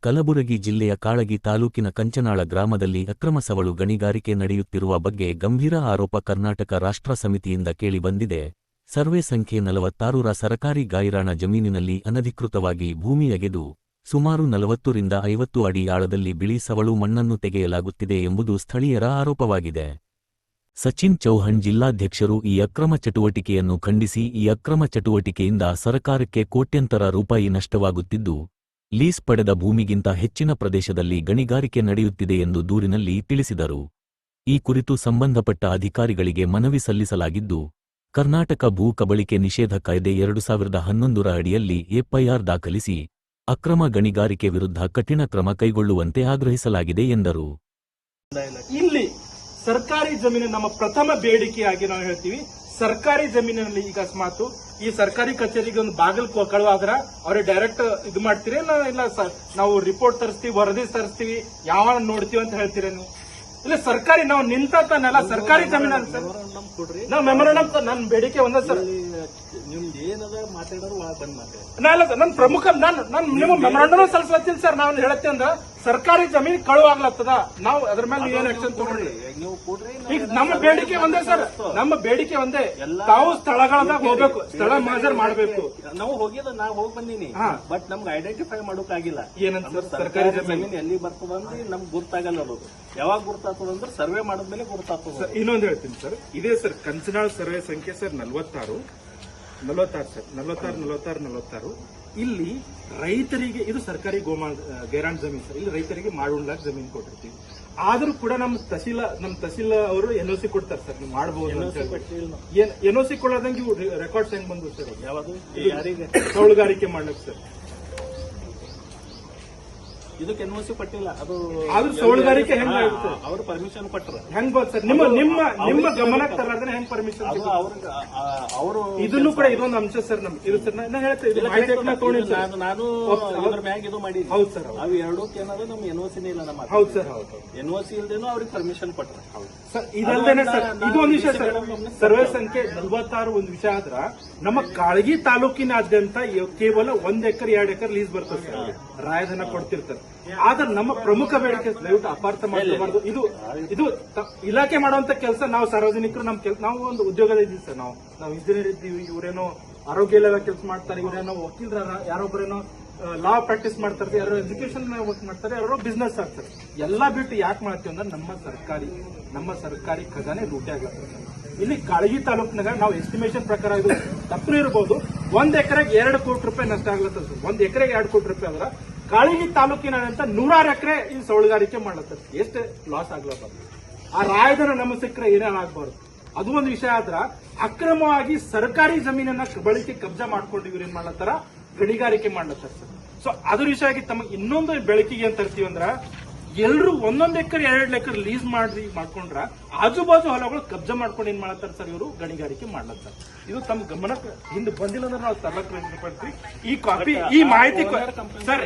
ಕಲಬುರಗಿ ಜಿಲ್ಲೆಯ ಕಾಳಗಿ ತಾಲೂಕಿನ ಕಂಚನಾಳ ಗ್ರಾಮದಲ್ಲಿ ಅಕ್ರಮ ಸವಳು ಗಣಿಗಾರಿಕೆ ನಡೆಯುತ್ತಿರುವ ಬಗ್ಗೆ ಗಂಭೀರ ಆರೋಪ ಕರ್ನಾಟಕ ರಾಷ್ಟ್ರ ಸಮಿತಿಯಿಂದ ಕೇಳಿಬಂದಿದೆ. ಸರ್ವೆ ಸಂಖ್ಯೆ 46ರ ಸರಕಾರಿ ಗಾಯಿರಾಣ ಜಮೀನಿನಲ್ಲಿ ಅನಧಿಕೃತವಾಗಿ ಭೂಮಿ ಅಗೆದು ಸುಮಾರು 40 ರಿಂದ 50 ಅಡಿ ಆಳದಲ್ಲಿ ಬಿಳಿ ಸವಳು ಮಣ್ಣನ್ನು ತೆಗೆಯಲಾಗುತ್ತಿದೆ ಎಂಬುದು ಸ್ಥಳೀಯರ ಆರೋಪವಾಗಿದೆ. ಸಚಿನ್ ಚೌಹಾಣ್ ಜಿಲ್ಲಾಧ್ಯಕ್ಷರು ಈ ಅಕ್ರಮ ಚಟುವಟಿಕೆಯನ್ನು ಖಂಡಿಸಿ ಈ ಅಕ್ರಮ ಚಟುವಟಿಕೆಯಿಂದ ಸರಕಾರಕ್ಕೆ ಕೋಟ್ಯಂತರ ರೂಪಾಯಿ ನಷ್ಟವಾಗುತ್ತಿದ್ದು, ಲೀಸ್ ಪಡೆದ ಭೂಮಿಗಿಂತ ಹೆಚ್ಚಿನ ಪ್ರದೇಶದಲ್ಲಿ ಗಣಿಗಾರಿಕೆ ನಡೆಯುತ್ತಿದೆ ಎಂದು ದೂರಿನಲ್ಲಿ ತಿಳಿಸಿದರು. ಈ ಕುರಿತು ಸಂಬಂಧಪಟ್ಟ ಅಧಿಕಾರಿಗಳಿಗೆ ಮನವಿ ಸಲ್ಲಿಸಲಾಗಿದ್ದು, ಕರ್ನಾಟಕ ಭೂ ಕಬಳಿಕೆ ನಿಷೇಧ ಕಾಯ್ದೆ 2011ರ ಅಡಿಯಲ್ಲಿ ಎಫ್ಐಆರ್ ದಾಖಲಿಸಿ ಅಕ್ರಮ ಗಣಿಗಾರಿಕೆ ವಿರುದ್ಧ ಕಠಿಣ ಕ್ರಮ ಕೈಗೊಳ್ಳುವಂತೆ ಆಗ್ರಹಿಸಲಾಗಿದೆ ಎಂದರು. ಇಲ್ಲಿ ಸರ್ಕಾರಿ ಜಮೀನು ನಮ್ಮ ಪ್ರಥಮ ಬೇಡಿಕೆಯಾಗಿ ನಾವು ಹೇಳ್ತೀವಿ. ಸರ್ಕಾರಿ ಜಮೀನಿನಲ್ಲಿ ಈಗ ಅಕಸ್ಮಾತ್ ಈ ಸರ್ಕಾರಿ ಕಚೇರಿಗೆ ಒಂದು ಬಾಗಿಲು ಕಳುವಾದ್ರ ಅವ್ರಿಗೆ ಡೈರೆಕ್ಟ್ ಇದು ಮಾಡ್ತೀರಿ, ಇಲ್ಲ ನಾವು ರಿಪೋರ್ಟ್ ತರಿಸ್ತೀವಿ, ವರದಿ ತರಿಸ್ತೀವಿ, ಯಾವ ನೋಡ್ತೀವಿ ಅಂತ ಹೇಳ್ತೀರ ನೀವು? ಇಲ್ಲ ಸರ್ಕಾರಿ ನಾವು ನಿಂತಲ್ಲ ಸರ್ಕಾರಿ ಜಮೀನಲ್ಲಿ ಸರ್ ನಾವು ಮೆಮೊರಂಡಮ್ ನನ್ನ ಬೇಡಿಕೆ ಒಂದ ಸರ್. ನನ್ನ ಪ್ರಮುಖ ನಾನು ನಿಮ್ಮ ಮೆಮೊರಂಡಮ್ ಸಲ್ಲಿಸ್ಲತ್ತೀನಿ ಸರ್. ನಾವು ಹೇಳತ್ತೀವಿ ಅಂದ್ರ ಸರ್ಕಾರಿ ಜಮೀನು ಕಳುವಾಗ್ಲತ್ತದ, ನಾವು ಅದ್ರ ಮೇಲೆ ಏನ್ ಆಕ್ಷನ್ ತಗೊಳ್ಳಿ. ಈಗ ನಮ್ಮ ಬೇಡಿಕೆ ಒಂದೇ ಸರ್, ನಮ್ಮ ಬೇಡಿಕೆ ಒಂದೇ, ತಾವು ಸ್ಥಳಗಳದಾಗ ಹೋಗ್ಬೇಕು, ಸ್ಥಳ ಮಾಜರ್ ಮಾಡಬೇಕು. ನಾವು ಹೋಗಿದ ನಾವು ಹೋಗಿ ಬಂದೀನಿ, ಬಟ್ ನಮ್ಗೆ ಐಡೆಂಟಿಫೈ ಮಾಡೋಕ್ಕಾಗಿಲ್ಲ. ಏನಂತ ಸರ್ಕಾರಿ ಜಮೀನು ಎಲ್ಲಿ ಬರ್ತದಂದ್ರೆ ನಮ್ಗೆ ಗುರ್ತಾಗಲ್ಲ. ಅನ್ನೋದು ಯಾವಾಗ ಗುರ್ತಾಗ್ತದಂದ್ರೆ ಸರ್ವೆ ಮಾಡಿದ್ಮೇಲೆ ಗುರ್ತಾಗ್ತದ. ಇನ್ನೊಂದು ಹೇಳ್ತೀನಿ ಸರ್, ಇದೇ ಸರ್ ಕಂಚನಾಳ್ ಸರ್ವೆ ಸಂಖ್ಯೆ ಸರ್ 46 ಸರ್ 46 ಇಲ್ಲಿ ರೈತರಿಗೆ ಇದು ಸರ್ಕಾರಿ ಗೈರಾಣ್ ಜಮೀನು ಸರ್. ಇಲ್ಲಿ ರೈತರಿಗೆ ಮಾಡುಂಡ್ಲಾಕ್ ಜಮೀನು ಕೊಟ್ಟಿರ್ತೀವಿ. ಆದ್ರೂ ಕೂಡ ನಮ್ಮ ತಹಸೀಲ್ ಅವರು ಎನ್ಒಸಿ ಕೊಡ್ತಾರೆ ಸರ್, ನೀವು ಮಾಡಬಹುದು. ಎನ್ಒಸಿ ಕೊಡೋದಂಗೆ ಇವು ರೆಕಾರ್ಡ್ಸ್ ಹೆಂಗ್ ಬಂದು ಸರ್? ಯಾವುದು ಯಾರಿಗೆ ಸೌಳುಗಾರಿಕೆ ಮಾಡ್ಲಿಕ್ಕೆ ಸರ್ ಇದಕ್ಕೆ ಎನ್ಒಸಿ ಪಟ್ಟಿಲ್ಲ. ಅದು ಆದ್ರೂ ಸೌಳುಗಾರಿಕೆ ಹೆಂಗ್ ಅವ್ರು ಪರ್ಮಿಷನ್ ಕೊಟ್ಟರು. ಹೆಂಗ್ ಬಂದ್ ಸರ್ ನಿಮ್ಮ ಗಮನಕ್ಕೆ ತರಲಾದ್ರೆ ಹೆಂಗ್ ಪರ್ಮಿಷನ್? ಅವರು ಇದನ್ನು ಕೂಡ ಇದೊಂದು ಅಂಶ ಸರ್. ನಮ್ಗೆ ಇದು ಸರ್ ನಾನು ಹೇಳ್ತೇನೆ, ನಾನು ಇದ್ರ ಮ್ಯಾಗ ಇದು ಮಾಡಿ. ಹೌದು ಸರ್, ಅವು ಎರಡಕ್ಕೆ ಏನಾದ್ರು ನಮ್ಗೆ ಎನ್ಒಸಿನೇ ಇಲ್ಲ. ನಮ್ಮ ಹೌದು ಸರ್, ಹೌದು ಎನ್ಒಸಿ ಇಲ್ದೇನು ಅವ್ರಿಗೆ ಪರ್ಮಿಷನ್ ಕೊಟ್ಟರು. ಸರ್ ಇದಲ್ದೇನೆ ಸರ್ ಇದು ಒಂದು ವಿಷಯ ಸರ್. ಸರ್ವೆ ಸಂಖ್ಯೆ 46 ಒಂದು ವಿಷಯ ಆದ್ರ ನಮ್ಮ ಕಾಳಗಿ ತಾಲೂಕಿನಾದ್ಯಂತ ಕೇವಲ 1 ಎಕರೆ 2 ಎಕರೆ ಲೀಸ್ ಬರ್ತದೆ ಸರ್, ರಾಯಧನ ಕೊಡ್ತಿರ್ತಾರೆ. ಆದ್ರೆ ನಮ್ಮ ಪ್ರಮುಖ ಬೇಡಿಕೆ ದಯವಿಟ್ಟು ಅಪಾರ್ಥ ಮಾಡಬಾರ್ದು. ಇದು ಇಲಾಖೆ ಮಾಡುವಂತ ಕೆಲಸ. ನಾವು ಸಾರ್ವಜನಿಕರು ನಾವು ಒಂದು ಉದ್ಯೋಗದ ಇದ್ದೀವಿ ಸರ್. ನಾವು ಇಂಜಿನಿಯರ್ ಇದ್ದೀವಿ, ಇವರೇನೋ ಆರೋಗ್ಯ ಇಲಾಖೆ ಕೆಲಸ ಮಾಡ್ತಾರೆ, ಇವರೇನೋ ವಕೀಲರ, ಯಾರೊಬ್ಬರೇನೋ ಲಾ ಪ್ರಾಕ್ಟೀಸ್ ಮಾಡ್ತಾರೆ, ಯಾರೋ ಎಜುಕೇಶನ್ ವರ್ಕ್ ಮಾಡ್ತಾರೆ, ಯಾರೋ ಬಿಸ್ನೆಸ್ ಆಗ್ತಾರೆ. ಎಲ್ಲಾ ಬಿಟ್ಟು ಯಾಕೆ ಮಾಡ್ತೀವಿ ಅಂದ್ರೆ ನಮ್ಮ ಸರ್ಕಾರಿ ಖಜಾನೆ ಲೂಟಿ ಆಗ್ಲತ್ತದೆ. ಇಲ್ಲಿ ಕಾಳಗಿ ತಾಲೂಕಿನಾಗ ನಾವು ಎಸ್ಟಿಮೇಷನ್ ಪ್ರಕಾರ ಇದು ತಪ್ಪು ಇರಬಹುದು, 1 ಎಕರೆಗೆ 2 ಕೋಟಿ ರೂಪಾಯಿ ನಷ್ಟ ಆಗ್ಲತ್ತದ ಸರ್. 1 ಎಕರೆಗೆ 2 ಕೋಟಿ ರೂಪಾಯಿ ಆದ್ರ ಕಾಳಗಿ ತಾಲೂಕಿನಾದಂತ 106 ಎಕರೆ ಈ ಸೌಳುಗಾರಿಕೆ ಮಾಡ್ಲತ್ತದ. ಎಷ್ಟು ಲಾಸ್ ಆಗ್ಲಬಾರ್ದು. ಆ ರಾಯಧನ ನಮ್ಮ ಸಿಕ್ಕರೆ ಏನೇನಾಗಬಾರ್ದು. ಅದು ಒಂದು ವಿಷಯ ಆದ್ರ ಅಕ್ರಮವಾಗಿ ಸರ್ಕಾರಿ ಜಮೀನನ್ನ ಬಳಕೆ ಕಬ್ಜಾ ಮಾಡ್ಕೊಂಡು ಇವ್ರು ಏನ್ ಮಾಡ್ಲತ್ತಾರ, ಗಣಿಗಾರಿಕೆ ಮಾಡ್ಲತ್ತಾರ ಸರ್. ಸೊ ಅದ್ರ ವಿಷಯ ಆಗಿ ತಮಗೆ ಇನ್ನೊಂದು ಬೆಳಕಿಗೆ ಅಂತ ತರ್ತೀವಿ ಅಂದ್ರ ಎಲ್ರು 1 ಎಕರೆ 2 ಎಕರೆ ಲೀಸ್ ಮಾಡ್ಕೊಂಡ್ರ ಆಜು ಬಾಜು ಹೊಲಗಳು ಕಬ್ಜಾ ಮಾಡ್ಕೊಂಡು ಏನ್ ಮಾಡತ್ತಾರ ಸರ್, ಇವರು ಗಣಿಗಾರಿಕೆ ಮಾಡ್ಲತ್ತಾರ. ಇದು ತಮ್ಮ ಗಮನಕ್ಕೆ ಹಿಂದೆ ಬಂದಿಲ್ಲ ಅಂದ್ರೆ ನಾವು ತರಲಕ್ಕೆ ಪ್ರಯತ್ನ ಪಡ್ತೀವಿ. ಈ ಕಾಪಿ ಈ ಮಾಹಿತಿ ಸರ್